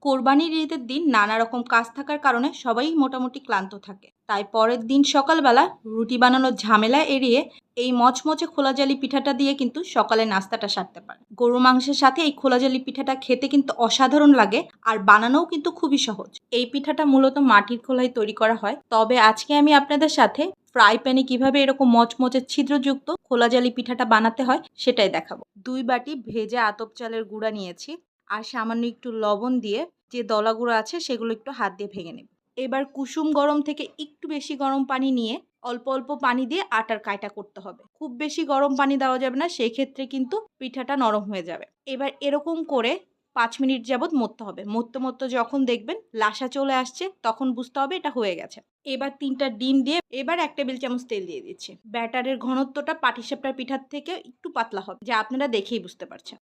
কোরবানির ঈদের দিন নানা রকম কাজ থাকার কারণে সবাই মোটামুটি ক্লান্ত থাকে। তাই পরের দিন সকালবেলা রুটি বানানোর ঝামেলা এড়িয়ে এই মচমচে খোলাজালি পিঠাটা দিয়ে কিন্তু সকালে নাস্তাটা সারতে পারে। গরু মাংসের সাথে এই খোলাজালি পিঠাটা খেতে কিন্তু অসাধারণ লাগে, আর বানানোও কিন্তু খুবই সহজ। এই পিঠাটা মূলত মাটির খোলায় তৈরি করা হয়, তবে আজকে আমি আপনাদের সাথে ফ্রাই প্যানে কিভাবে এরকম মচমচে ছিদ্রযুক্ত খোলাজালি পিঠাটা বানাতে হয় সেটাই দেখাবো। 2 বাটি ভেজা আতপ চালের গুঁড়া নিয়েছি, আর সামান্য একটু লবণ দিয়ে যে দলাগুলো আছে সেগুলো একটু হাত দিয়ে ভেঙে নেব। এবার কুসুম গরম থেকে একটু বেশি গরম পানি নিয়ে অল্প অল্প পানি দিয়ে আটার কায়টা করতে হবে। খুব বেশি গরম পানি দেওয়া যাবে না, সেই ক্ষেত্রে কিন্তু পিঠাটা নরম হয়ে যাবে। এবার এরকম করে 5 মিনিট যাবত মথতে হবে। মথতে মথতে যখন দেখবেন লাসা চলে আসছে তখন বুঝতে হবে এটা হয়ে গেছে। এবার 3টা ডিম দিয়ে এবার 1 টেবিল চামচ তেল দিয়ে দিচ্ছি। ব্যাটারের ঘনত্বটা পাটিসাপটার পিঠার থেকে একটু পাতলা হবে, যা আপনারা দেখেই বুঝতে পারছেন।